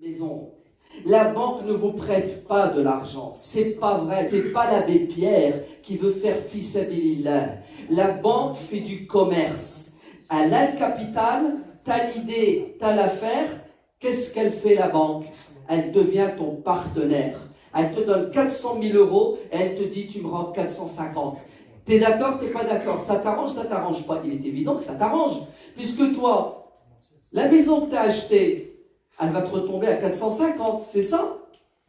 maison. La banque ne vous prête pas de l'argent. C'est pas vrai. C'est pas l'abbé Pierre qui veut faire fi sabilillah. La banque fait du commerce. Elle a le capital, t'as l'idée, t'as l'affaire. Qu'est-ce qu'elle fait la banque? Elle devient ton partenaire. Elle te donne 400 000 euros et elle te dit tu me rends 450. T'es d'accord, t'es pas d'accord? Ça t'arrange pas? Il est évident que ça t'arrange. Puisque toi, la maison que tu as achetée, elle va te retomber à 450, c'est ça?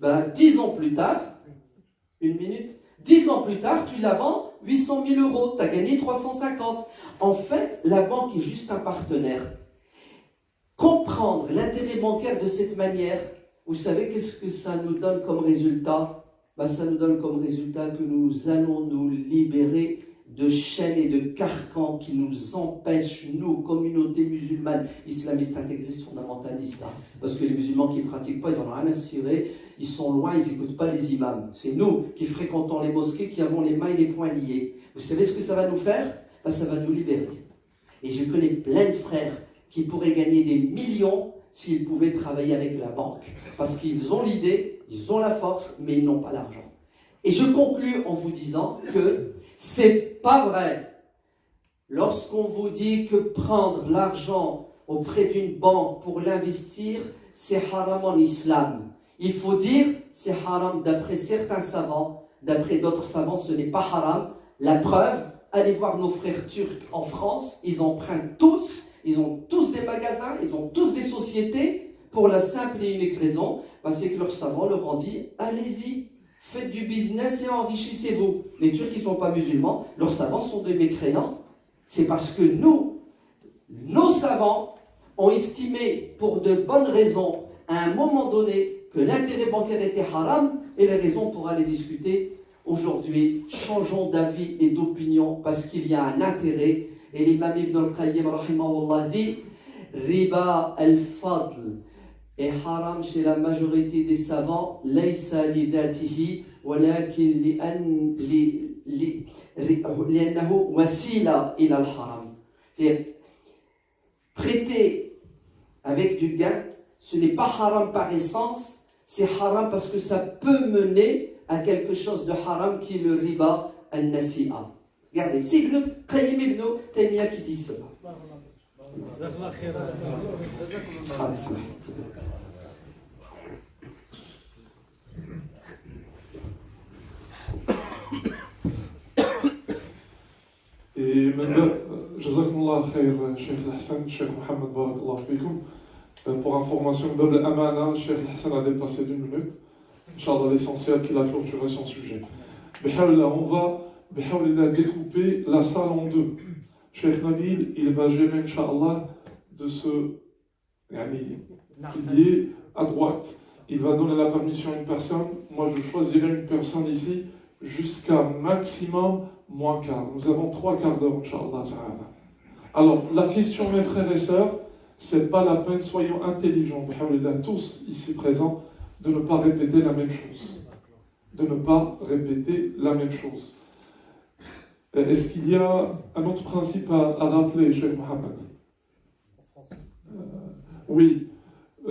10 ans plus tard, 10 ans plus tard, tu la vends 800 000 euros, tu as gagné 350. En fait, la banque est juste un partenaire. Comprendre l'intérêt bancaire de cette manière, vous savez qu'est-ce que ça nous donne comme résultat? Ça nous donne comme résultat que nous allons nous libérer de chaînes et de carcans qui nous empêchent, nous, communauté musulmane, islamistes, intégristes, fondamentalistes. Parce que les musulmans qui ne pratiquent pas, ils n'en ont rien à cirer, ils sont loin, ils n'écoutent pas les imams. C'est nous qui fréquentons les mosquées, qui avons les mains et les poings liés. Vous savez ce que ça va nous faire? Ça va nous libérer. Et je connais plein de frères qui pourraient gagner des millions s'ils pouvaient travailler avec la banque. Parce qu'ils ont l'idée, ils ont la force, mais ils n'ont pas l'argent. Et je conclus en vous disant que c'est pas vrai. Lorsqu'on vous dit que prendre l'argent auprès d'une banque pour l'investir, c'est haram en islam. Il faut dire c'est haram d'après certains savants, d'après d'autres savants ce n'est pas haram. La preuve, allez voir nos frères turcs en France, ils empruntent tous, ils ont tous des magasins, ils ont tous des sociétés pour la simple et unique raison, c'est que leurs savants leur ont dit allez-y. Faites du business et enrichissez-vous. Les Turcs qui ne sont pas musulmans, leurs savants sont des mécréants. C'est parce que nous, nos savants, ont estimé pour de bonnes raisons, à un moment donné, que l'intérêt bancaire était haram, et les raisons pour aller discuter. Aujourd'hui, changeons d'avis et d'opinion parce qu'il y a un intérêt. Et l'imam Ibn al-Qayyim, rahimahullah, dit Riba al-Fadl est haram chez la majorité des savants, laysa li datihi, walakin li'annahu wasila ila al-haram. C'est-à-dire, prêter avec du gain, ce n'est pas haram par essence, c'est haram parce que ça peut mener à quelque chose de haram qui est le riba al-nasi'a. Regardez, c'est Ibn Qayyim Ibn Taymiyyah qui dit cela. Et maintenant, Jazakumullah khair, Cheikh Hassan, Cheikh Mohamed Barakallah Fikoum. Pour information, Bab al-Amana, Cheikh Hassan a dépassé d'1 minute. Inch'Allah, l'essentiel qu'il a clôturé son sujet. On va découper la salle en deux. Cheikh Nabil, il va gérer, Inch'Allah, de ce pilier à droite. Il va donner la permission à une personne. Moi, je choisirai une personne ici jusqu'à maximum moins quart. Nous avons 3 quarts d'heure, Inch'Allah. Alors, la question, mes frères et sœurs, c'est pas la peine, soyons intelligents, tous ici présents, de ne pas répéter la même chose. De ne pas répéter la même chose. Est-ce qu'il y a un autre principe à rappeler, Cheikh Mohamed? Oui.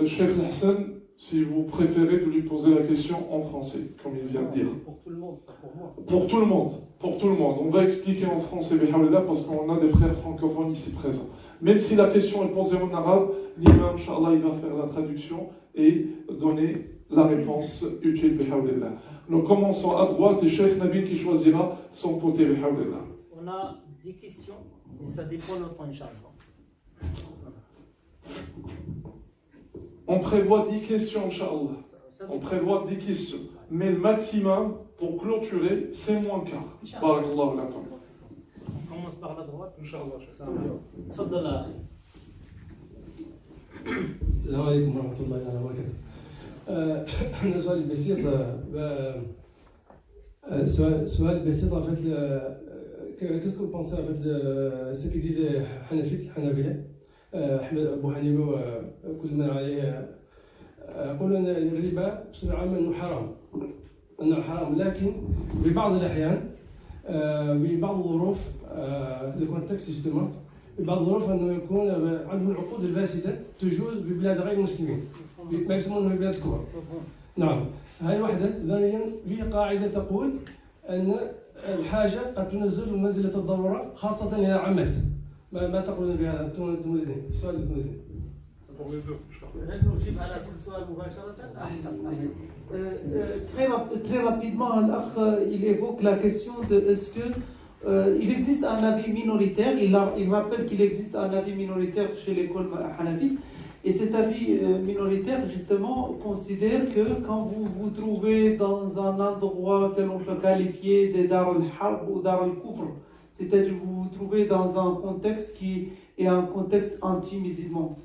Cheikh Hassan, si vous préférez de lui poser la question en français, comme il vient de dire. Pour tout le monde, pas pour moi. Pour tout le monde, pour tout le monde. On va expliquer en français, parce qu'on a des frères francophones ici présents. Même si la question est posée en arabe, l'imam, Inch'Allah, il va faire la traduction et donner la réponse utile, bihawlillah. Nous commençons à droite et Cheikh Nabil qui choisira son côté, bihawlillah. On a 10 questions et ça dépend de notre temps, Inch'Allah. On prévoit 10 questions, Inch'Allah. On prévoit 10 questions. Mais le maximum, pour clôturer, c'est moins quart. Barakallahu lakum. On commence par la droite. Inch'Allah. تفضل أخي. السلام عليكم ورحمة الله وبركاته. أنا سؤالي بسيط. سؤال بسيط en fait. Qu'est-ce que vous pensez en fait de ce que disait الحنابلة أحمد أبو حنيفة وكل من عليه يقول أن الربا بصفة عامة أنه حرام لكن ببعض الأحيان ببعض الظروف الكونتكست justement ببعض الظروف أنه يكون عندهم العقود الفاسدة تجوز في بلاد غير مسلمين ما يسمونه البلاد الكبرى. نعم، هاي واحدة. ثانيا في قاعدة تقول أن الحاجة قد تنزل منزلة الضرورة خاصة إذا عمت. ما تقولون بهذا تمريدين؟ السؤال التمريدين. هل نجيب على كل سؤال مباشرة؟ أحسن. Très rapidement, l'akh, il évoque la question de est-ce que il existe un avis minoritaire. Il rappelle qu'il existe un avis minoritaire chez l'école Hanafi. Et cet avis minoritaire, justement, considère que quand vous vous trouvez dans un endroit que l'on peut qualifier de Dar al-Harb ou Dar al-Kufr, c'est-à-dire que vous vous trouvez dans un contexte qui est un contexte anti-musulman,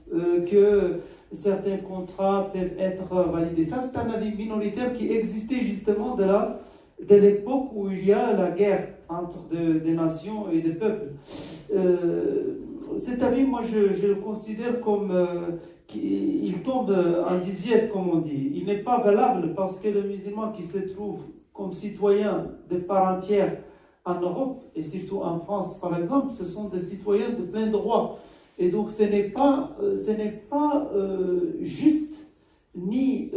que certains contrats peuvent être validés. Ça, c'est un avis minoritaire qui existait justement de l'époque où il y a la guerre entre des nations et des peuples. Cet avis, moi, je le considère comme qu'il tombe en dixiète, comme on dit. Il n'est pas valable parce que le musulman qui se trouve comme citoyen de part entière en Europe, et surtout en France, par exemple, ce sont des citoyens de plein droit. Et donc, ce n'est pas juste, ni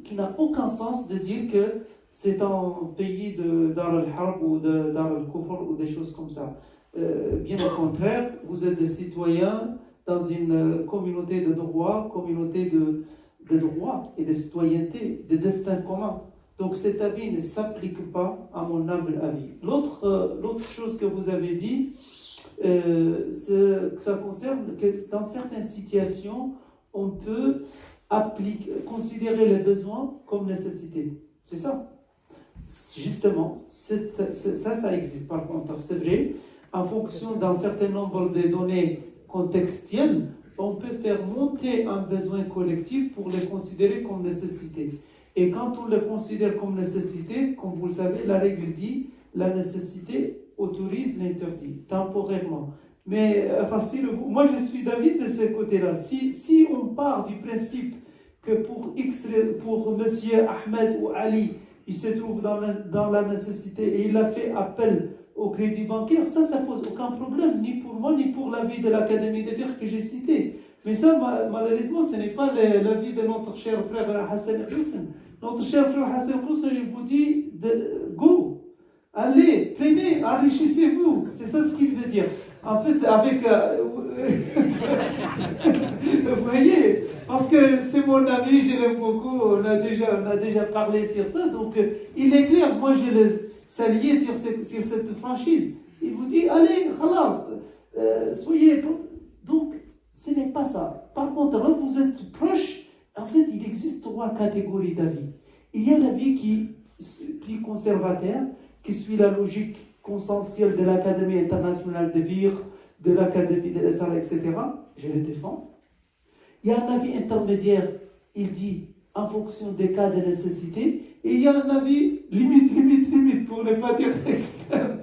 qui n'a aucun sens de dire que c'est un pays de Dar al-Harb ou de Dar al-Kufr ou des choses comme ça. Bien au contraire, vous êtes des citoyens dans une communauté de droit, communauté de droit et de citoyenneté, de destin commun. Donc cet avis ne s'applique pas à mon humble avis. L'autre chose que vous avez dit, ça concerne que dans certaines situations, on peut considérer les besoins comme nécessité. C'est ça. Justement, ça existe par contre, c'est vrai. En fonction d'un certain nombre de données contextuelles, on peut faire monter un besoin collectif pour les considérer comme nécessité. Et quand on le considère comme nécessité, comme vous le savez, la règle dit la nécessité autorise l'interdit, temporairement. Mais rassurez-vous, moi je suis d'avis de ce côté-là. Si on part du principe que pour monsieur Ahmed ou Ali, il se trouve dans la nécessité et il a fait appel au crédit bancaire, ça pose aucun problème, ni pour moi, ni pour l'avis de l'Académie des Verts que j'ai cité. Mais ça, malheureusement, ce n'est pas l'avis de notre cher frère Hassan Hussein. Notre cher frère Hassan Hussein, il vous dit go, allez, prenez, enrichissez-vous. C'est ça ce qu'il veut dire. En fait, avec. Vous voyez, parce que c'est mon ami, je l'aime beaucoup, on a déjà parlé sur ça, donc il est clair, moi je le saluer sur cette franchise. Il vous dit, allez, khalas, soyez. Donc, ce n'est pas ça. Par contre, quand vous êtes proche, en fait, il existe 3 catégories d'avis. Il y a l'avis qui est plus conservateur, qui suit la logique consensuelle de l'Académie internationale de Vire, de l'Académie de l'Essar, etc. Je le défends. Il y a un avis intermédiaire, il dit en fonction des cas de nécessité, et il y a un avis limite, pour ne pas dire extrême,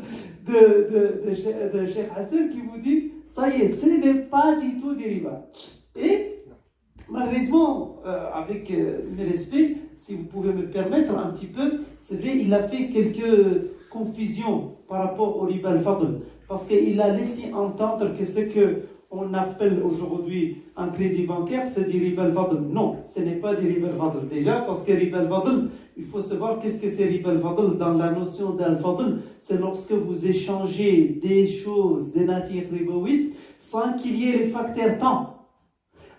de Cheikh Hassan qui vous dit ça y est, ce n'est pas du tout des riba. Et malheureusement, avec mes respects, si vous pouvez me permettre un petit peu, c'est vrai, il a fait quelques confusions par rapport au riba al-fadl, parce qu'il a laissé entendre que ce qu'on appelle aujourd'hui un crédit bancaire, c'est du riba al-fadl. Non, ce n'est pas du riba al-fadl. Déjà, parce que riba al-fadl, il faut savoir qu'est-ce que c'est riba al-fadl. Dans la notion d'al-fadl, c'est lorsque vous échangez des choses de nature ribaouite sans qu'il y ait les facteurs temps.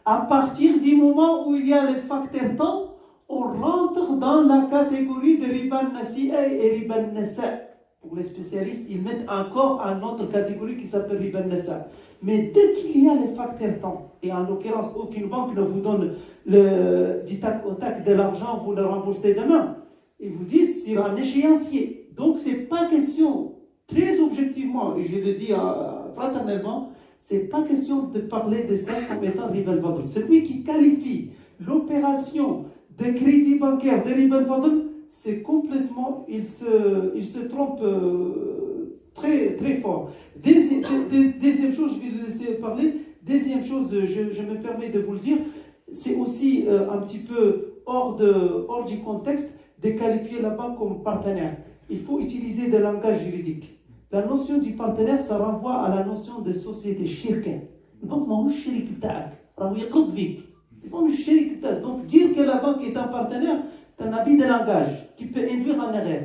À partir du moment où il y a les facteurs temps, on rentre dans la catégorie de riba al-nasi'a et riba al-nasa'. Pour les spécialistes, ils mettent encore une autre catégorie qui s'appelle riba al-nasa'. Mais dès qu'il y a les facteurs temps, et en l'occurrence aucune banque ne vous donne du tac au tac de l'argent, vous le remboursez demain, ils vous disent c'est un échéancier. Donc c'est pas question, très objectivement, et je le dis fraternellement, c'est pas question de parler de ça comme étant riba al-fadl. Celui qui qualifie l'opération de crédit bancaire de riba al-fadl, c'est complètement, il se trompe très, très fort. Deuxième chose, je vais le laisser parler. Deuxième chose, je me permets de vous le dire, c'est aussi un petit peu hors du contexte de qualifier la banque comme partenaire. Il faut utiliser des langages juridiques. La notion du partenaire, ça renvoie à la notion de société shirka. Donc, ما هوش شريك بتاعك، راهو يقرض فيك. C'est comme shirk. Donc dire que la banque est un partenaire, c'est un abus de langage qui peut induire en erreur.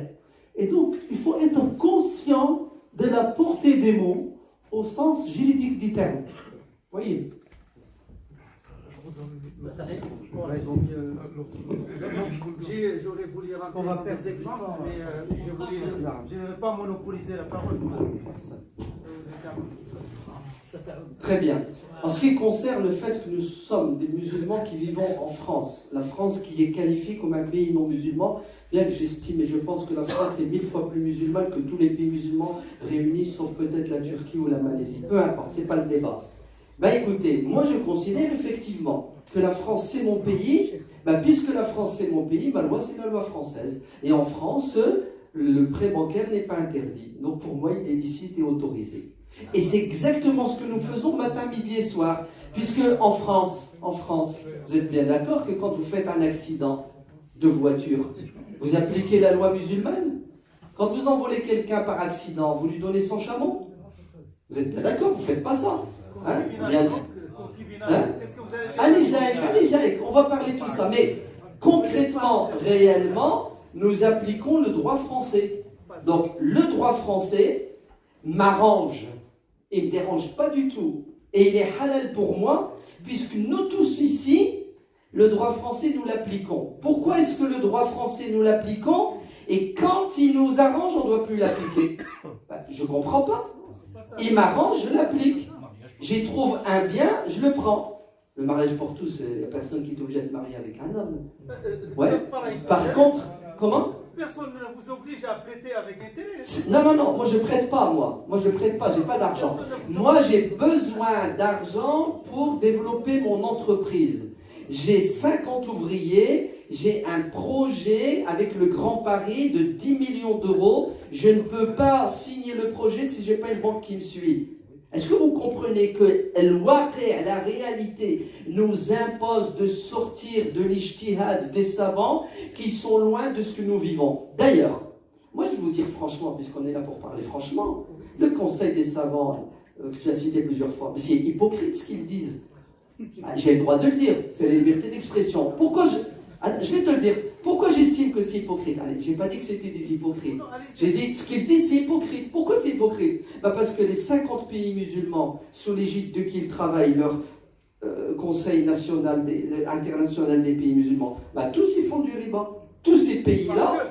Et donc, il faut être conscient de la portée des mots au sens juridique du terme. Vous voyez? J'aurais voulu rentrer dans des exemples, mais je ne veux pas monopoliser la parole. Très bien. En ce qui concerne le fait que nous sommes des musulmans qui vivons en France, la France qui est qualifiée comme un pays non musulman, bien que j'estime et je pense que la France est 1000 fois plus musulmane que tous les pays musulmans réunis, sauf peut-être la Turquie ou la Malaisie. Peu importe, c'est pas le débat. Écoutez, moi je considère effectivement que la France c'est mon pays, puisque la France c'est mon pays, ma loi c'est la loi française. Et en France, le prêt bancaire n'est pas interdit. Donc pour moi, il est licite et autorisé. Et c'est exactement ce que nous faisons matin, midi et soir. Puisque en France, vous êtes bien d'accord que quand vous faites un accident de voiture, vous appliquez la loi musulmane? Quand vous envolez quelqu'un par accident, vous lui donnez son chameau? Vous êtes bien d'accord? Vous ne faites pas ça. Hein? Allez, Jaïk, on va parler de tout ça. Mais concrètement, réellement, nous appliquons le droit français. Donc, le droit français m'arrange et ne me dérange pas du tout. Et il est halal pour moi, puisque nous tous ici, le droit français, nous l'appliquons. Pourquoi est-ce que le droit français, nous l'appliquons? Et quand il nous arrange, on ne doit plus l'appliquer? Je ne comprends pas. Il m'arrange, je l'applique. J'y trouve un bien, je le prends. Le mariage pour tous, il n'y a personne qui est obligé de marier avec un homme. Ouais. Par contre, comment? Personne ne vous oblige à prêter avec intérêt. Non, moi je prête pas, moi je prête pas, j'ai pas d'argent. Moi j'ai besoin d'argent pour développer mon entreprise. J'ai 50 ouvriers, j'ai un projet avec le Grand Paris de 10 millions d'euros. Je ne peux pas signer le projet si je n'ai pas une banque qui me suit. Est-ce que vous comprenez que la réalité nous impose de sortir de l'ijtihad des savants qui sont loin de ce que nous vivons? D'ailleurs, moi je vais vous dire franchement, puisqu'on est là pour parler franchement, le conseil des savants, que tu as cité plusieurs fois, c'est hypocrite ce qu'ils disent. J'ai le droit de le dire, c'est la liberté d'expression. Je vais te le dire. Pourquoi j'estime que c'est hypocrite? Allez, je n'ai pas dit que c'était des hypocrites. J'ai dit ce qu'ils disent, c'est hypocrite. Pourquoi c'est hypocrite? Parce que les 50 pays musulmans, sous l'égide de qui ils travaillent, leur Conseil international des pays musulmans, tous ils font du riba. Tous ces pays-là,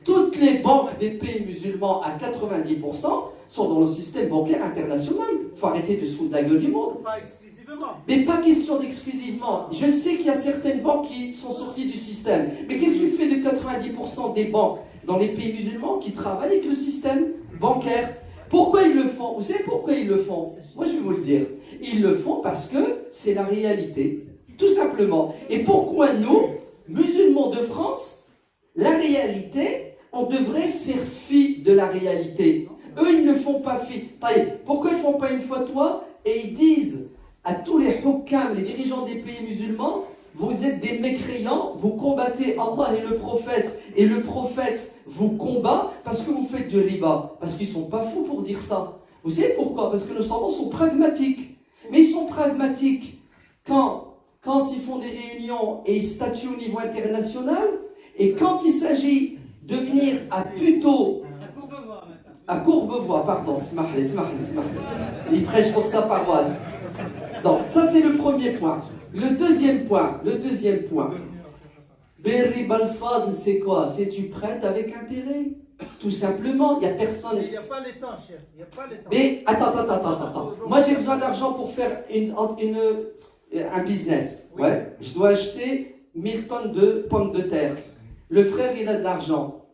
toutes les banques des pays musulmans à 90% sont dans le système bancaire international. Il faut arrêter de se foutre de la gueule du monde. Pas exclusivement. Mais pas question d'exclusivement. Je sais qu'il y a certaines banques qui sont sorties du système. Mais qu'est-ce que tu fais de 90% des banques dans les pays musulmans qui travaillent avec le système bancaire? Pourquoi ils le font? Vous savez pourquoi ils le font? Moi, je vais vous le dire. Ils le font parce que c'est la réalité. Tout simplement. Et pourquoi nous, musulmans de France, la réalité, on devrait faire fi de la réalité. Eux, ils ne font pas fi. Pourquoi ils ne font pas une fatwa et ils disent à tous les hukam, les dirigeants des pays musulmans, vous êtes des mécréants, vous combattez Allah et le prophète vous combat parce que vous faites du riba. Parce qu'ils ne sont pas fous pour dire ça. Vous savez pourquoi? Parce que nos savants sont pragmatiques. Mais ils sont pragmatiques quand ils font des réunions et ils statuent au niveau international, et quand il s'agit de venir à Courbevoie, pardon, il prêche pour sa paroisse. Donc, ça c'est le premier point. Le deuxième point. Berri Balfad, c'est quoi? C'est tu prêtes avec intérêt. Tout simplement, il n'y a personne. Il n'y a pas les temps, chef. Il n'y a pas les temps. Mais attends. Moi j'ai besoin d'argent pour faire un business. Oui. Ouais. Je dois acheter 1000 tonnes de pommes de terre. Le frère, il a de l'argent.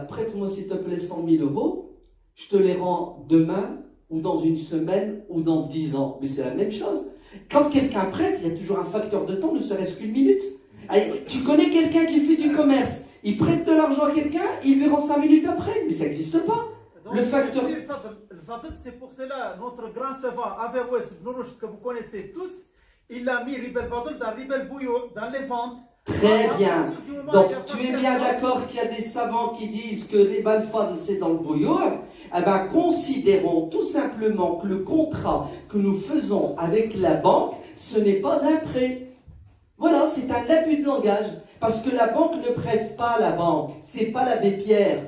Prête-moi s'il te plaît 100 000 euros. Je te les rends demain, ou dans une semaine, ou dans 10 ans. Mais c'est la même chose. Quand quelqu'un prête, il y a toujours un facteur de temps, ne serait-ce qu'une minute. Allez, tu connais quelqu'un qui fait du commerce, il prête de l'argent à quelqu'un, il lui rend 5 minutes après. Mais ça n'existe pas. Donc, Le facteur... c'est pour cela, notre grand savant, Averroès Ibn Rushd, que vous connaissez tous, il a mis Riba al-Fadl dans Riba al-Bouyo, dans les ventes. Très bien. Donc, tu es bien d'accord qu'il y a des savants qui disent que Riba al-Fadl, c'est dans le bouillon? Eh bien, considérons tout simplement que le contrat que nous faisons avec la banque, ce n'est pas un prêt. Voilà, c'est un abus de langage. Parce que la banque ne prête pas la banque. C'est pas l'abbé Pierre.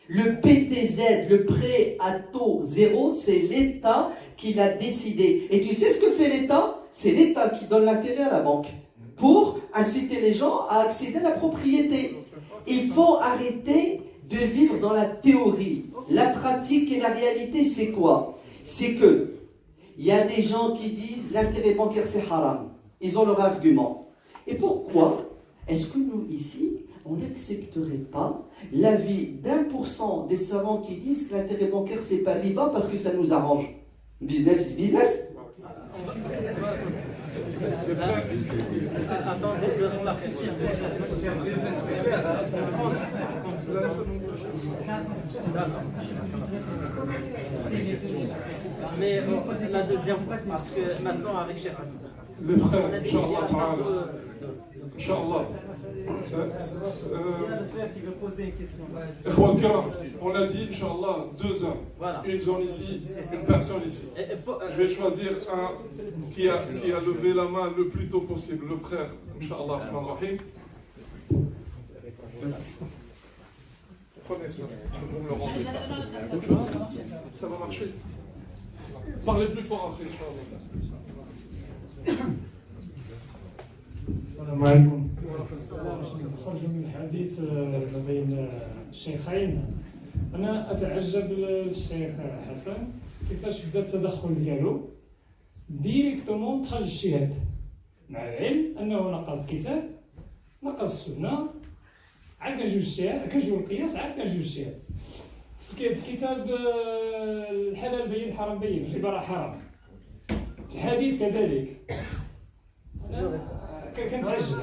Le PTZ, le prêt à taux zéro, c'est l'État qui l'a décidé. Et tu sais ce que fait l'État? C'est l'État qui donne l'intérêt à la banque pour inciter les gens à accéder à la propriété. Il faut arrêter de vivre dans la théorie. La pratique et la réalité, c'est quoi? C'est que il y a des gens qui disent l'intérêt bancaire c'est haram. Ils ont leur argument. Et pourquoi est-ce que nous, ici, on n'accepterait pas l'avis d'1% des savants qui disent que l'intérêt bancaire, c'est pas riba parce que ça nous arrange? Business is business. Mais la deuxième, parce que maintenant avec Cheikh Les frères, Inch'Allah ta'ala. Inch'Allah. Il y a le frère qui veut poser une question. Ikhwan Kiram, on a dit, Inch'Allah, 2 heures. Voilà. Une zone ici, une personne ici. Je vais choisir un qui a levé la main le plus tôt possible, le frère, Inch'Allah, Rahim. Prenez ça, vous me le rendez. Ça va marcher. Parlez plus fort après, Inch'Allah. السلام عليكم. نخرج من الحديث بين الشيخين. أنا أتعجب الشيخ حسن كيفاش بدا التدخل ديالو ديريكتومون دخل للجهاد مع العلم أنه نقض الكتاب نقض السنة عاد كنجيو الشهاد كنجيو القياس عاد كنجيو الشهاد. في كتاب الحلال بين الحرام بين الربا راه حرام. الحديث كذلك. كنتعجب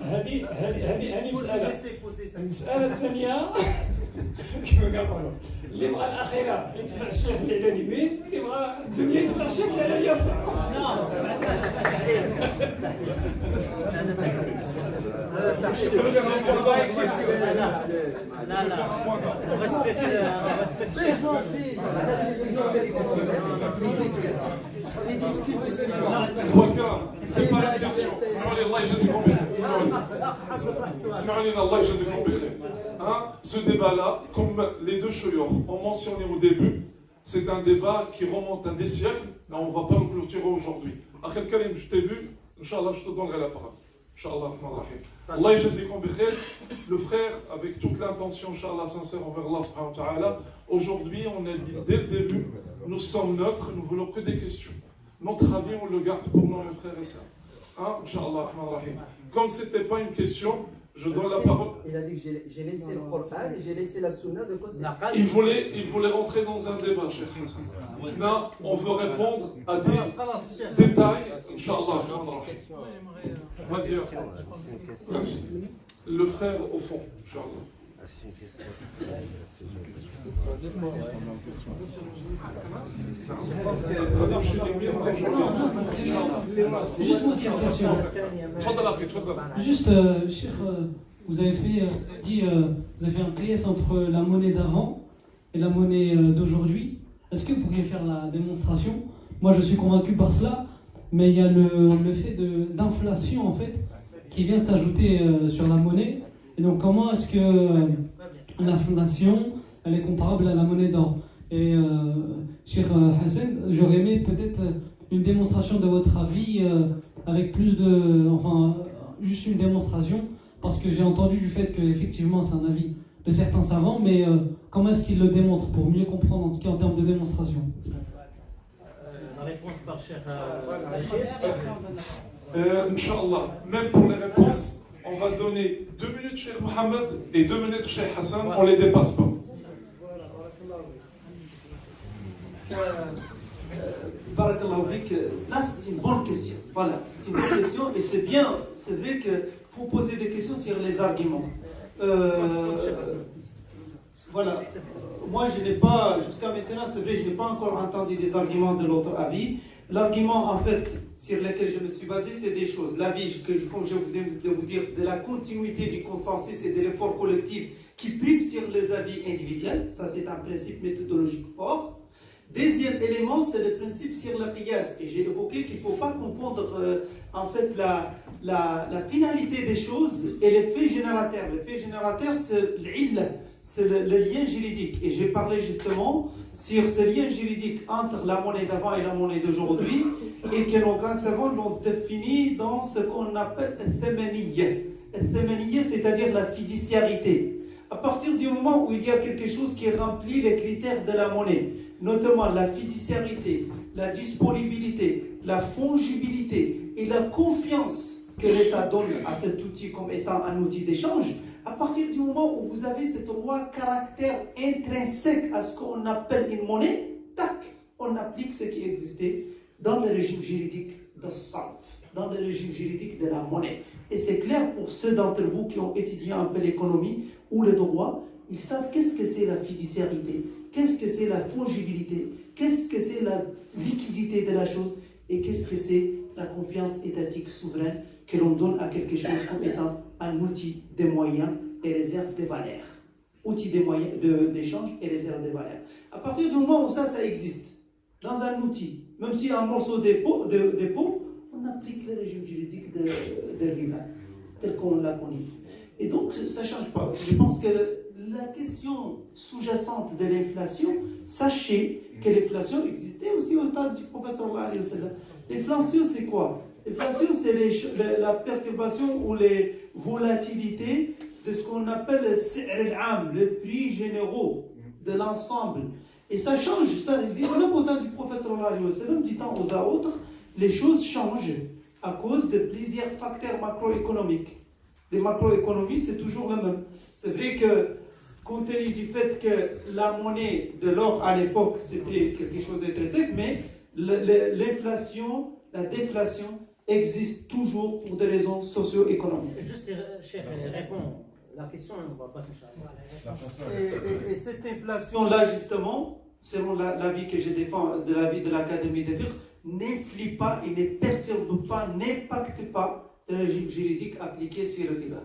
هذه مسألة. المسألة الثانية كما كنقولوا اللي بغى الأخيرة يتبع الشيخ اللي على اليمين اللي بغى الدنيا يتبع الشيخ اللي على اليسار. C'est pas une question. Ce débat-là, comme les deux chouyours ont mentionné au début, c'est un débat qui remonte à des siècles, mais on ne va pas le clôturer aujourd'hui. Akhel Karim, je t'ai vu, Inch'Allah, je te donnerai la parole. Inch'Allah, Allah yajazikum bi khair. Le frère, avec toute l'intention, Inch'Allah, sincère envers Allah subhanahu wa ta'ala, aujourd'hui, on a dit dès le début, nous sommes neutres, nous voulons que des questions. Notre avis, on le garde pour nous, les frères et sœurs. Hein, Inch'Allah, comme ce n'était pas une question, je donne la parole. Il a dit que j'ai laissé le Coran et j'ai laissé la Sunna de côté. Il voulait rentrer dans un débat, cher Hassan. Là, on veut répondre à des détails, Inch'Allah. Vas-y, le frère au fond, Inch'Allah. C'est une question. Juste moi, c'est une question. Juste, Cheikh, vous avez fait un PS entre la monnaie d'avant et la monnaie d'aujourd'hui. Est-ce que vous pourriez faire la démonstration? Moi, je suis convaincu par cela, mais il y a le fait d'inflation, en fait, qui vient s'ajouter sur la monnaie. Et donc, comment est-ce que l'inflation, elle est comparable à la monnaie d'or? Et Cheikh Hassan, j'aurais aimé peut-être une démonstration de votre avis avec plus de... Enfin, juste une démonstration, parce que j'ai entendu du fait qu'effectivement, c'est un avis de certains savants, mais comment est-ce qu'ils le démontrent pour mieux comprendre, en tout cas en termes de démonstration? La réponse par Cheikh Inch'Allah, même pour les réponses, on va donner 2 minutes Cheikh Mohamed et 2 minutes Cheikh Hassan, on ne les dépasse pas. Barakallahu fik. Là, c'est une bonne question. Voilà, c'est une bonne question et c'est bien, c'est vrai qu'il faut poser des questions sur les arguments. Voilà. Moi, je n'ai pas, jusqu'à maintenant, c'est vrai, je n'ai pas encore entendu des arguments de l'autre avis. L'argument, en fait, sur lequel je me suis basé, c'est des choses. L'avis, comme je vous ai de vous dire, de la continuité du consensus et de l'effort collectif qui prime sur les avis individuels. Ça, c'est un principe méthodologique fort. Deuxième élément, c'est le principe sur la qiyas. Et j'ai évoqué qu'il ne faut pas confondre en fait la finalité des choses et l'effet générateur. L'effet générateur, c'est l'illah, c'est le lien juridique. Et j'ai parlé justement sur ce lien juridique entre la monnaie d'avant et la monnaie d'aujourd'hui, et que nos grands savants l'ont défini dans ce qu'on appelle al-thamaniyya. Al-thamaniyya, c'est-à-dire la fiduciarité. À partir du moment où il y a quelque chose qui remplit les critères de la monnaie, notamment la fiduciarité, la disponibilité, la fongibilité et la confiance que l'État donne à cet outil comme étant un outil d'échange, à partir du moment où vous avez cette loi caractère intrinsèque à ce qu'on appelle une monnaie, tac, on applique ce qui existait dans le régime juridique de sarf, dans le régime juridique de la monnaie. Et c'est clair pour ceux d'entre vous qui ont étudié un peu l'économie ou le droit, ils savent qu'est-ce que c'est la fiduciarité, qu'est-ce que c'est la fongibilité, qu'est-ce que c'est la liquidité de la chose et qu'est-ce que c'est la confiance étatique souveraine que l'on donne à quelque chose comme étant un outil de moyens et réserve de valeurs. Outil de moyens d'échange et réserve de valeurs. À partir du moment où ça existe, dans un outil, même si un morceau de dépôt, on applique le régime juridique de riba, tel qu'on l'a connu. Et donc, ça ne change pas. Je pense que la question sous-jacente de l'inflation, sachez que l'inflation existait aussi au temps du prophète sallallahu alayhi wa sallam. L'inflation, c'est quoi? L'inflation, c'est la perturbation ou les volatilités de ce qu'on appelle le si'r al-'am, le prix généraux de l'ensemble. Et ça change, ça existe même au temps du prophète sallallahu alayhi wa sallam, du temps aux autres, les choses changent à cause de plusieurs facteurs macroéconomiques. Les macroéconomies, c'est toujours le même. C'est vrai que, compte tenu du fait que la monnaie de l'or à l'époque, c'était quelque chose de très sec, mais l'inflation, la déflation existe toujours pour des raisons socio-économiques. Juste, cher, réponds. La question, on ne va pas s'échapper. Et cette inflation-là, justement, selon l'avis que je défends, de l'avis de l'Académie des fiqh, n'inflie pas et ne perturbe pas, n'impacte pas le régime juridique appliqué sur le riba.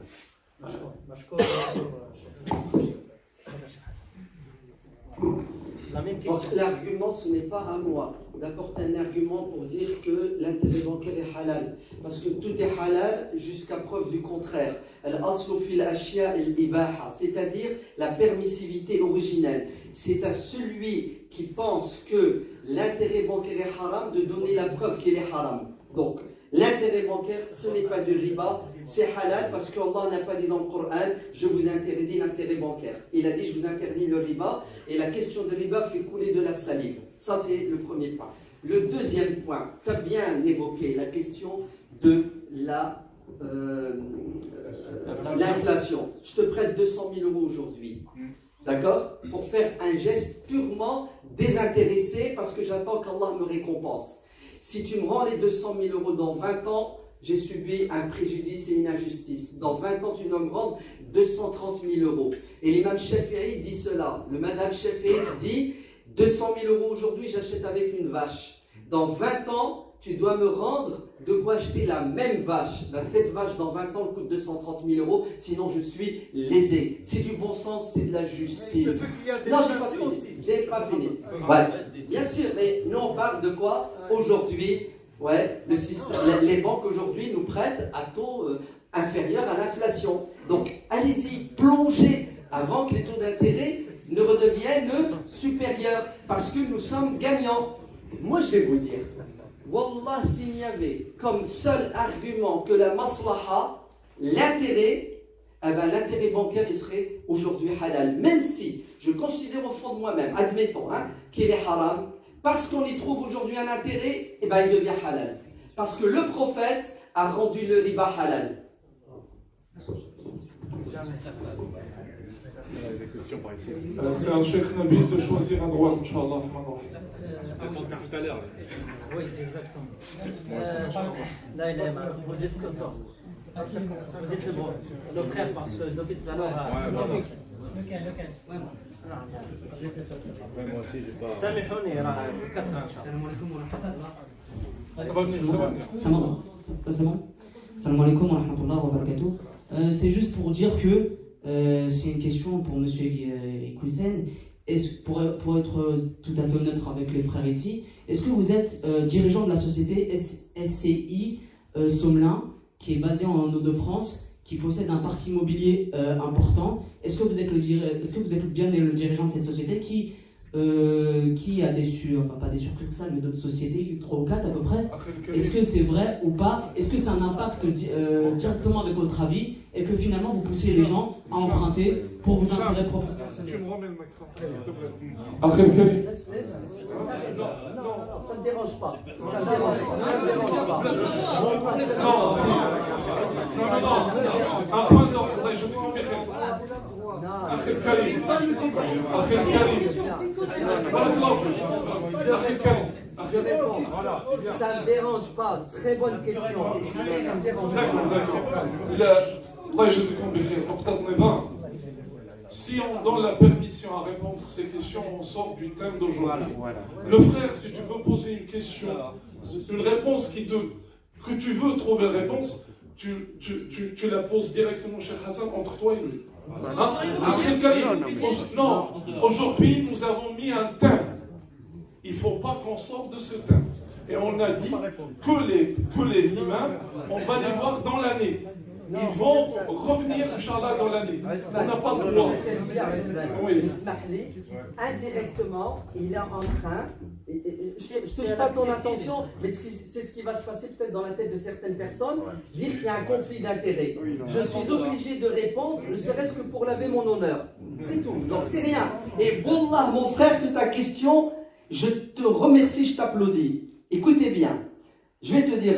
La même question. Donc l'argument, ce n'est pas à moi d'apporter un argument pour dire que l'intérêt bancaire est halal. Parce que tout est halal jusqu'à preuve du contraire. Al-aslu fil ashya al-ibaha, c'est-à-dire la permissivité originelle. C'est à celui qui pense que l'intérêt bancaire est haram de donner la preuve qu'il est haram. Donc, l'intérêt bancaire, ce n'est pas du riba, c'est halal parce qu'Allah n'a pas dit dans le Coran « Je vous interdis l'intérêt bancaire ». Il a dit « Je vous interdis le riba » et la question de riba fait couler de la salive. Ça, c'est le premier point. Le deuxième point, tu as bien évoqué la question de l'inflation. Je te prête 200 000 € aujourd'hui, d'accord, pour faire un geste purement désintéressé parce que j'attends qu'Allah me récompense. Si tu me rends les 200 000 € dans 20 ans, j'ai subi un préjudice et une injustice. Dans 20 ans, tu dois me rendre 230 000 €. Et l'imam Shafi'i dit cela. Le madame Shafi'i dit 200 000 € aujourd'hui, j'achète avec une vache. Dans 20 ans, tu dois me rendre de quoi acheter la même vache. Cette vache, dans 20 ans, elle coûte 230 000 €, sinon je suis lésé. C'est du bon sens, c'est de la justice. Non, j'ai pas fini. Ouais. Bien sûr, mais nous on parle de quoi aujourd'hui? Ouais, le système, les banques aujourd'hui nous prêtent à taux inférieur à l'inflation. Donc allez-y, plongez avant que les taux d'intérêt ne redeviennent supérieurs, parce que nous sommes gagnants. Moi je vais vous dire, Wallah, s'il n'y avait comme seul argument que la maslaha, l'intérêt, eh ben, l'intérêt bancaire il serait aujourd'hui halal. Même si je considère au fond de moi-même, admettons, qu'il est haram, parce qu'on y trouve aujourd'hui un intérêt, eh ben, il devient halal. Parce que le prophète a rendu le riba halal. C'est un Cheikh Nabil de choisir un droit, Inch'Allah. Tout à l'heure. Oui, exactement. Là, vous êtes content. Vous êtes le frère, parce que depuis tout à l'heure. Lequel moi aussi, j'ai pas. سامحوني راه 4 Ça va venir, ça va venir. C'est bon. Salam alaikum wa rahmatullah wa barakatuh. C'était juste pour dire que c'est une question pour monsieur Iqoussen. pour être tout à fait honnête avec les frères ici, est-ce que vous êtes dirigeant de la société SCI Sommelin, qui est basée en Hauts-de-France, qui possède un parc immobilier important? Est-ce que vous êtes bien le dirigeant de cette société qui a pas des surplus que ça, mais d'autres sociétés, 3 ou 4 à peu près? Est-ce que c'est vrai ou pas? Est-ce que ça a un impact directement avec votre avis et que finalement vous poussez les gens à emprunter pour vos intérêts propres? Tu me remets le micro, s'il te plaît. Non, ça ne me dérange pas. Ça ne me dérange Je réponds. Ça ne me dérange pas. Très bonne question. Ça me dérange pas. Si on donne la permission à répondre à ces questions, on sort du thème d'aujourd'hui. Le frère, si tu veux poser une question, une réponse que tu veux trouver une réponse, tu la poses directement chez Hassan entre toi et lui. Non, aujourd'hui nous avons mis un thème. Il ne faut pas qu'on sorte de ce thème. Et on a dit que les imams, on va les voir dans l'année. Ils vont revenir, Inch'Allah, dans l'année. On n'a pas le droit. Indirectement, il est en train, je ne touche pas ton intention, mais c'est ce qui va se passer peut-être dans la tête de certaines personnes, dire qu'il y a un conflit d'intérêts. Je suis obligé de répondre, ne serait-ce que pour laver mon honneur. C'est tout, donc c'est rien. Et Wallah, mon frère, que ta question, je te remercie, je t'applaudis. Écoutez bien, je vais te dire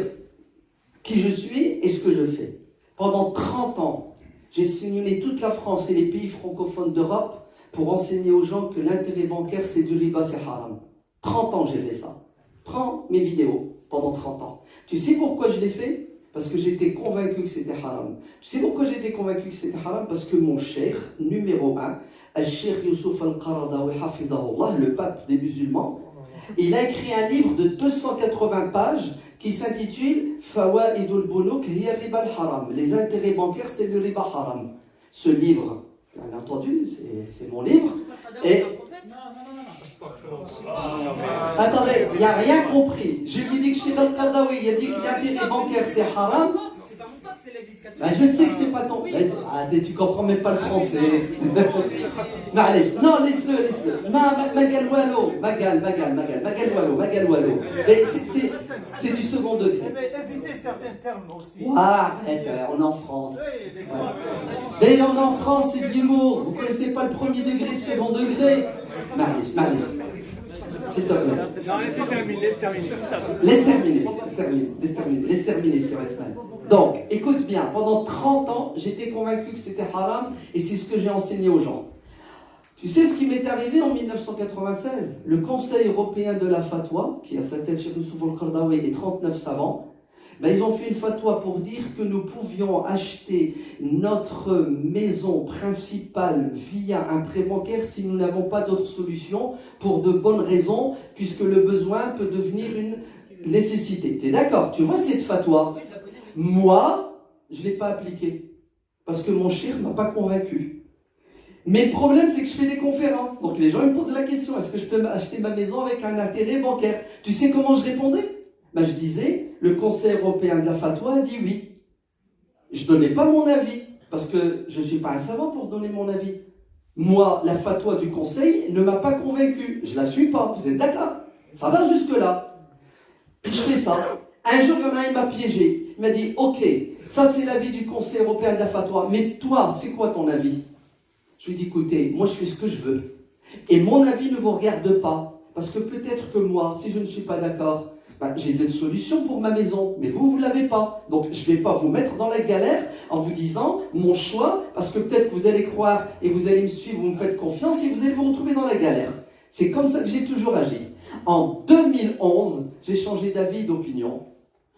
qui je suis et ce que je fais. Pendant 30 ans, j'ai sillonné toute la France et les pays francophones d'Europe pour enseigner aux gens que l'intérêt bancaire, c'est du riba, c'est haram. 30 ans j'ai fait ça. Prends mes vidéos pendant 30 ans. Tu sais pourquoi je l'ai fait? Parce que j'étais convaincu que c'était haram. Tu sais pourquoi j'étais convaincu que c'était haram? Parce que mon cheikh, numéro 1, Al-Cheikh Youssouf Al-Qaradawi Hafidahullah, le pape des musulmans, il a écrit un livre de 280 pages qui s'intitule Fawaidul Bunuk hiya riba al-haram. Les intérêts bancaires, c'est le riba haram. Ce livre, bien entendu, c'est mon livre. Et attendez, il n'a rien compris. Je lui dis que Cheikh Al-Qaradawi, il a dit que les intérêts bancaires, c'est haram. Ben, je sais que c'est pas ton. Tu comprends même pas le français. Non, laisse-le. Magal Wallo. C'est du second degré. Mais évitez certains termes aussi. Arrête, on est en France. Mais on est en France, c'est de l'humour. Vous connaissez pas le premier degré, le second degré. Marie. S'il te plaît. Non, Laisse terminer, c'est vrai. Donc, écoute bien, pendant 30 ans, j'étais convaincu que c'était haram et c'est ce que j'ai enseigné aux gens. Tu sais ce qui m'est arrivé en 1996? Le Conseil européen de la fatwa, qui a sa tête Cheikh Youssouf Al-Qaradawi et 39 savants, ils ont fait une fatwa pour dire que nous pouvions acheter notre maison principale via un prêt bancaire si nous n'avons pas d'autre solution pour de bonnes raisons, puisque le besoin peut devenir une nécessité. Tu es d'accord? Tu vois cette fatwa? Moi, je ne l'ai pas appliquée parce que mon cheikh ne m'a pas convaincu. Mais le problème, c'est que je fais des conférences. Donc les gens ils me posent la question, est-ce que je peux acheter ma maison avec un intérêt bancaire? Tu sais comment je répondais? Je disais, le Conseil européen de la fatwa a dit oui. Je ne donnais pas mon avis, parce que je ne suis pas un savant pour donner mon avis. Moi, la fatwa du Conseil ne m'a pas convaincu. Je ne la suis pas, vous êtes d'accord? Ça va jusque-là. Puis je fais ça. Un jour, il y en a un, il m'a piégé. Il m'a dit, ok, ça c'est l'avis du Conseil européen de la fatwa, mais toi, c'est quoi ton avis? Je lui ai dit, écoutez, moi je fais ce que je veux. Et mon avis ne vous regarde pas, parce que peut-être que moi, si je ne suis pas d'accord, j'ai d'autres solutions pour ma maison, mais vous ne l'avez pas. Donc je ne vais pas vous mettre dans la galère en vous disant mon choix, parce que peut-être que vous allez croire et vous allez me suivre, vous me faites confiance et vous allez vous retrouver dans la galère. C'est comme ça que j'ai toujours agi. En 2011, j'ai changé d'avis et d'opinion.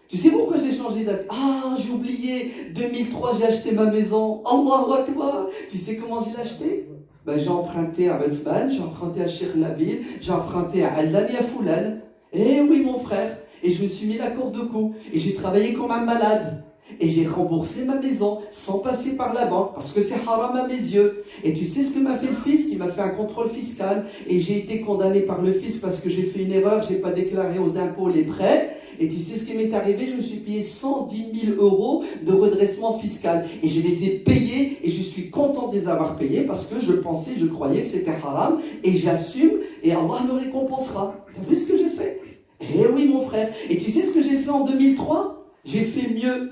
Tu sais pourquoi j'ai changé d'avis? Ah, j'ai oublié, 2003, j'ai acheté ma maison. Allahu Akbar. Tu sais comment je l'ai acheté? J'ai emprunté à Betsman, j'ai emprunté à Cheikh Nabil, j'ai emprunté à Allan et à Foulal. Eh oui, mon frère. Et je me suis mis la corde au cou. Et j'ai travaillé comme un malade. Et j'ai remboursé ma maison sans passer par la banque parce que c'est haram à mes yeux. Et tu sais ce que m'a fait le fisc? Il m'a fait un contrôle fiscal et j'ai été condamné par le fisc parce que j'ai fait une erreur, j'ai pas déclaré aux impôts les prêts. Et tu sais ce qui m'est arrivé? Je me suis payé 110 000 euros de redressement fiscal. Et je les ai payés et je suis content de les avoir payés parce que je croyais que c'était haram et j'assume et Allah me récompensera. T'as vu ce que j'ai fait? Eh oui mon frère. Et tu sais ce que j'ai fait en 2003? J'ai fait mieux.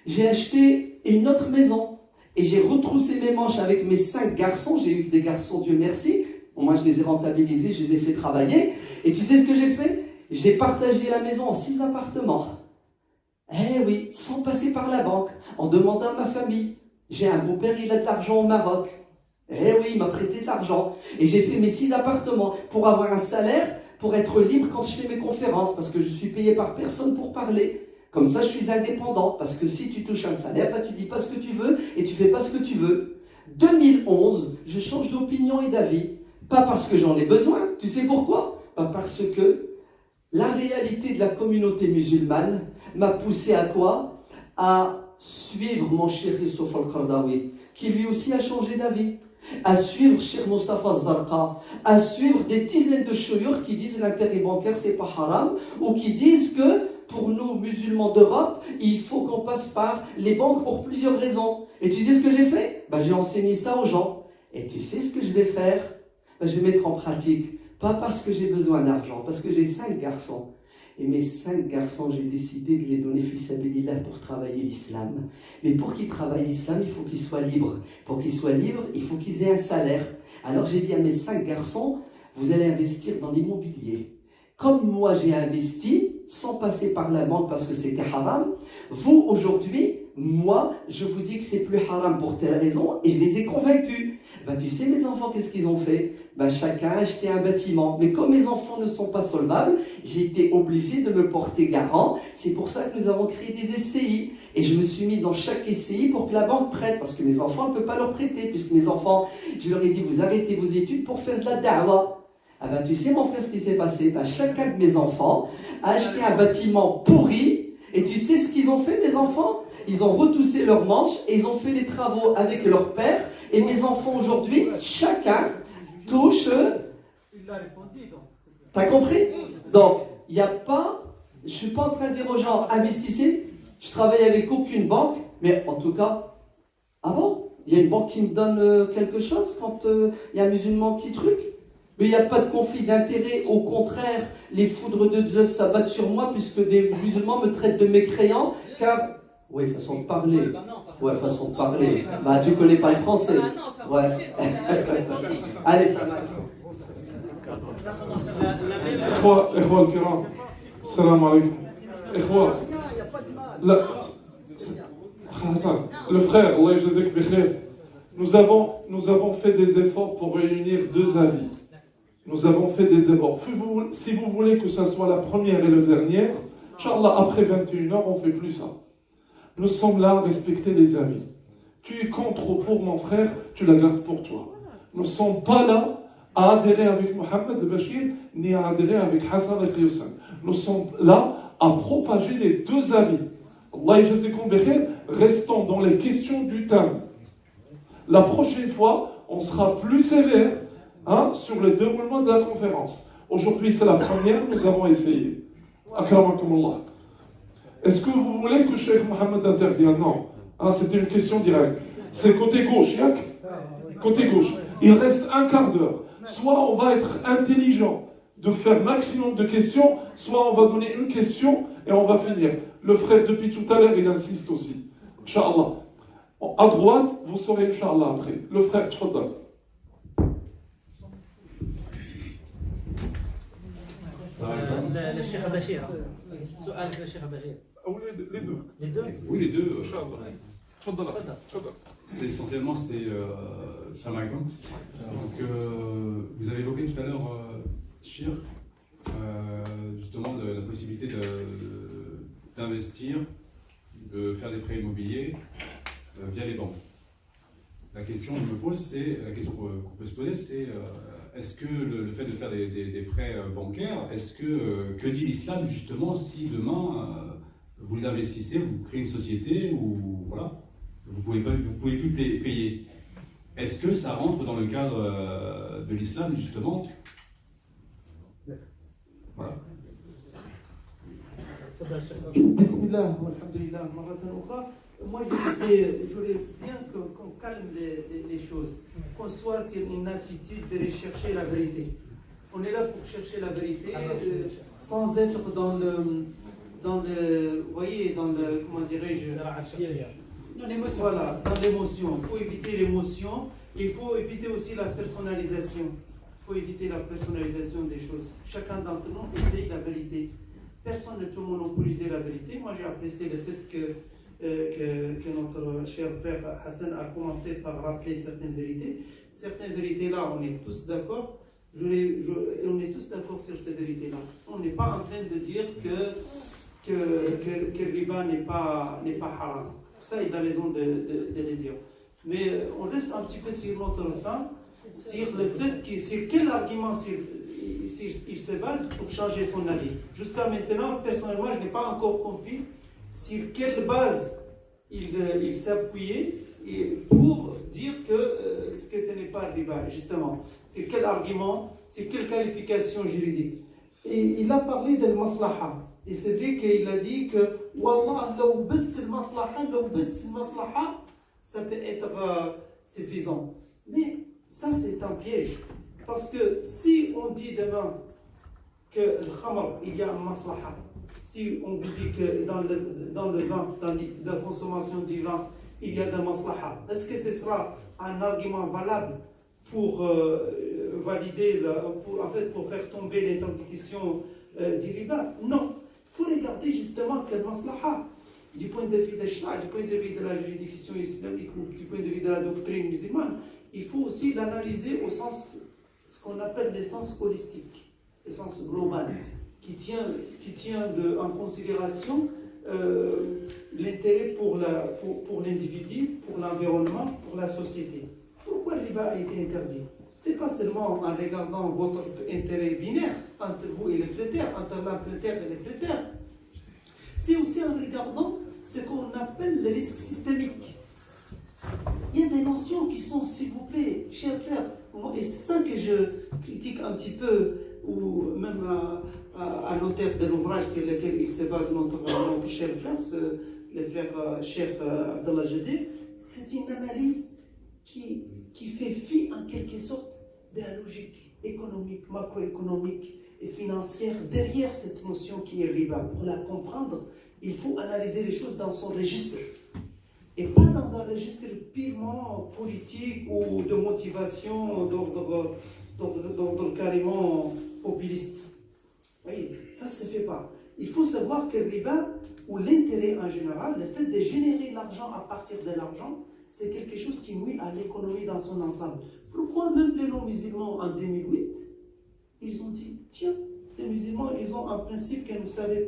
J'ai acheté une autre maison et j'ai retroussé mes manches avec mes 5 garçons. J'ai eu des garçons, Dieu merci. Bon, moi, je les ai rentabilisés, je les ai fait travailler. Et tu sais ce que j'ai fait? J'ai partagé la maison en 6 appartements. Eh oui, sans passer par la banque, en demandant à ma famille. J'ai un beau-père, il a de l'argent au Maroc. Eh oui, il m'a prêté de l'argent. Et j'ai fait mes 6 appartements pour avoir un salaire, pour être libre quand je fais mes conférences, parce que je suis payé par personne pour parler. Comme ça, je suis indépendant, parce que si tu touches un salaire, bah, tu dis pas ce que tu veux et tu fais pas ce que tu veux. 2011, je change d'opinion et d'avis. Pas parce que j'en ai besoin, tu sais pourquoi? Pas parce que la réalité de la communauté musulmane m'a poussé à quoi? À suivre mon cher Youssouf Al-Qaradawi, qui lui aussi a changé d'avis. À suivre Cheikh Mustafa Zarqa, à suivre des dizaines de chouyours qui disent l'intérêt bancaire c'est pas haram, ou qui disent que pour nous, musulmans d'Europe, il faut qu'on passe par les banques pour plusieurs raisons. Et tu sais ce que j'ai fait? J'ai enseigné ça aux gens. Et tu sais ce que je vais faire? Je vais mettre en pratique. Pas parce que j'ai besoin d'argent, parce que j'ai 5 garçons. Et mes 5 garçons, j'ai décidé de les donner fils habilillah pour travailler l'islam. Mais pour qu'ils travaillent l'islam, il faut qu'ils soient libres. Pour qu'ils soient libres, il faut qu'ils aient un salaire. Alors j'ai dit à mes 5 garçons, vous allez investir dans l'immobilier. Comme moi j'ai investi, sans passer par la banque parce que c'était haram, vous aujourd'hui, moi, je vous dis que c'est plus haram pour telle raison et je les ai convaincus. Tu sais mes enfants, qu'est-ce qu'ils ont fait? Chacun a acheté un bâtiment. Mais comme mes enfants ne sont pas solvables, j'ai été obligé de me porter garant. C'est pour ça que nous avons créé des SCI. Et je me suis mis dans chaque SCI pour que la banque prête. Parce que mes enfants ne peuvent pas leur prêter. Puisque mes enfants, je leur ai dit, vous arrêtez vos études pour faire de la da'wa. Tu sais mon frère ce qui s'est passé? Chacun de mes enfants a acheté un bâtiment pourri. Et tu sais ce qu'ils ont fait mes enfants? Ils ont retoussé leurs manches et ils ont fait les travaux avec leur père. Et mes enfants aujourd'hui, chacun touche. Il l'a répondu donc. T'as compris? Donc, il n'y a pas. Je ne suis pas en train de dire aux gens, investissez. Je travaille avec aucune banque. Mais en tout cas, ah bon? Il y a une banque qui me donne quelque chose quand il y a un musulman qui truc? Mais il n'y a pas de conflit d'intérêt. Au contraire, les foudres de Dieu s'abattent sur moi puisque des musulmans me traitent de mécréant. Car. Oui, façon de parler. Ouais, façon de parler. Tu connais pas le français. Ouais. Allez, ça va. إخوة الكرام السلام عليكم. إخوة Hassan, le frère, Allah yajzak bikhair, nous avons fait des efforts pour réunir 2 avis. Nous avons fait des efforts. Si vous voulez que ça soit la première et la dernière, Inch'Allah, après 21h, on ne fait plus ça. Nous sommes là à respecter les avis. Tu es contre ou pour mon frère, tu la gardes pour toi. Nous ne sommes pas là à adhérer avec Mohamed Bachir, ni à adhérer avec Hassan et Hussein. Nous sommes là à propager les 2 avis. Allah yajzakum bikhair, restons dans les questions du thème. La prochaine fois, on sera plus sévère sur le déroulement de la conférence. Aujourd'hui, c'est la première, nous avons essayé. Akramakumullah. Est-ce que vous voulez que Cheikh Mohamed intervienne? Non. C'était une question directe. C'est côté gauche, Yak? Côté gauche. Il reste un quart d'heure. Soit on va être intelligent de faire maximum de questions, soit on va donner une question et on va finir. Le frère, depuis tout à l'heure, il insiste aussi. Inch'Allah. À droite, vous saurez Inch'Allah après. Le frère, tfadal. Le Cheikh Bachir. سؤال للشيخ بشير. Les deux. Les deux? Oui, les deux. C'est essentiellement, salam alaikum. Donc, vous avez évoqué tout à l'heure, Shir, justement la possibilité d'investir, de faire des prêts immobiliers via les banques. La question que je me pose, la question qu'on peut se poser, c'est est-ce que le fait de faire des prêts bancaires, que dit l'islam justement si demain vous investissez, vous créez une société, ou voilà, vous pouvez plus payer. Est-ce que ça rentre dans le cadre de l'islam, justement? Voilà. Bismillah, alhamdulillah, maratan ukhra. Moi, je voudrais bien qu'on calme les choses, qu'on soit sur une attitude de rechercher la vérité. On est là pour chercher la vérité sans être dans le, vous voyez, dans le, comment dirais-je, dans l'émotion. Voilà, dans l'émotion. Il faut éviter l'émotion. Il faut éviter aussi la personnalisation. Il faut éviter la personnalisation des choses. Chacun d'entre nous essaye la vérité. Personne ne peut monopoliser la vérité. Moi, j'ai apprécié le fait que notre cher frère Hassan a commencé par rappeler certaines vérités. Certaines vérités-là, on est tous d'accord. On est tous d'accord sur ces vérités-là. On n'est pas en train de dire que le riba n'est pas haram. Ça, il a raison de le dire. Mais on reste un petit peu sur notre fin, sur le fait que sur quel argument il se base pour changer son avis. Jusqu'à maintenant, personnellement, je n'ai pas encore compris sur quelle base il s'appuyait pour dire que ce n'est pas riba, justement. C'est quel argument, c'est quelle qualification juridique. Et il a parlé de maslaha. Et c'est vrai qu'il a dit que Wallah, law bas al-maslaha, ça peut être suffisant. Mais ça, c'est un piège. Parce que si on dit demain que le khamr, il y a un maslaha, si on vous dit que dans le vin, dans la consommation du vin, il y a des maslaha, est-ce que ce sera un argument valable pour valider, pour faire tomber l'interdiction du riba? Non. Il faut regarder justement quel maslaha, du point de vue de l'Islam, du point de vue de la juridiction islamique ou du point de vue de la doctrine musulmane. Il faut aussi l'analyser au sens, ce qu'on appelle l'essence holistique, l'essence globale, qui tient en considération l'intérêt pour l'individu, pour l'environnement, pour la société. Pourquoi le riba a été interdit? Ce n'est pas seulement en regardant votre intérêt binaire entre vous et les plétaires, entre l'implétaire et les plétaires. C'est aussi en regardant ce qu'on appelle les risques systémiques. Il y a des notions qui sont, s'il vous plaît, chers frères, et c'est ça que je critique un petit peu, ou même à l'auteur de l'ouvrage sur lequel il se base notre cher frère, le frère Cheikh Abdallah Jadé, c'est une analyse qui fait fi en quelque sorte de la logique économique, macroéconomique et financière derrière cette notion qui est riba. Pour la comprendre, il faut analyser les choses dans son registre et pas dans un registre purement politique ou de motivation d'ordre carrément populiste. Oui, ça ne se fait pas. Il faut savoir que le riba, ou l'intérêt en général, le fait de générer l'argent à partir de l'argent, c'est quelque chose qui nuit à l'économie dans son ensemble. Pourquoi même les non-musulmans en 2008, ils ont dit, tiens, les musulmans, ils ont un principe que vous savez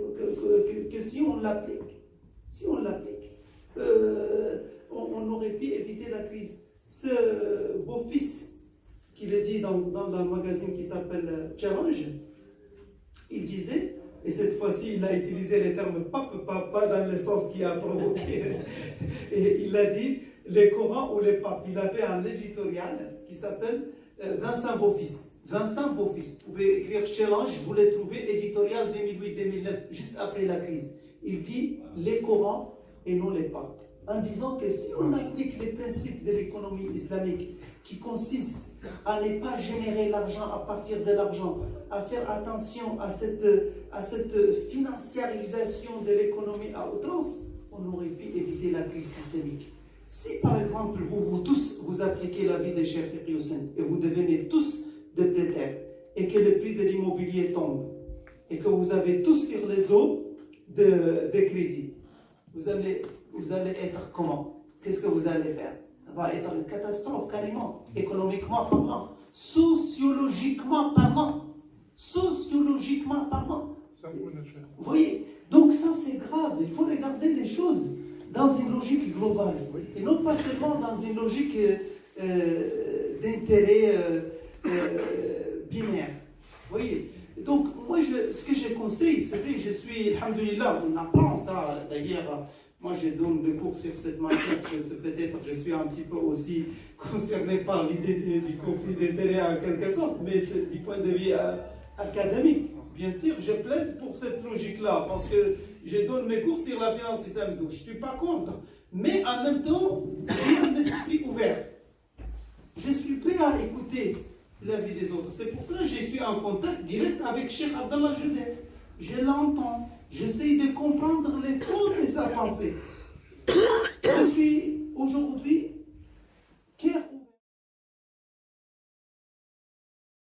que si on l'applique, on aurait pu éviter la crise. Ce beau-fils, qui le dit dans un magazine qui s'appelle Challenge, il disait, et cette fois-ci, il a utilisé les termes pas dans le sens qui a provoqué, et il a dit, les Corans ou les papes. Il avait un éditorial qui s'appelle Vincent Beaufils. Vincent Beaufils. Vous pouvez écrire Challenge, vous le trouvez, éditorial 2008-2009, juste après la crise. Il dit les Corans et non les papes. En disant que si on applique les principes de l'économie islamique qui consistent à ne pas générer l'argent à partir de l'argent, à faire attention à cette financiarisation de l'économie à outrance, on aurait pu éviter la crise systémique. Si par exemple vous tous vous appliquez l'avis des chefs et vous devenez tous des plétaires et que le prix de l'immobilier tombe et que vous avez tous sur les dos des crédits, vous allez être comment? Qu'est-ce que vous allez faire? Ça va être une catastrophe carrément, économiquement parlant, sociologiquement parlant. Vous voyez? Donc ça c'est grave, il faut regarder les choses dans une logique globale et non pas seulement dans une logique d'intérêt binaire. Vous voyez? Donc moi, ce que je conseille, c'est vrai, je suis, alhamdoulilah, on apprend ça. D'ailleurs, moi, je donne des cours sur cette matière. Peut-être je suis un petit peu aussi concerné par l'idée du conflit d'intérêts en quelque sorte, mais c'est du point de vue académique. Bien sûr, je plaide pour cette logique-là, parce que je donne mes cours sur la finance islamique, donc je ne suis pas contre. Mais en même temps, j'ai un esprit ouvert. Je suis prêt à écouter l'avis des autres. C'est pour ça que je suis en contact direct avec Cheikh Abdallah Judeh. Je l'entends. J'essaie de comprendre les fonds de sa pensée.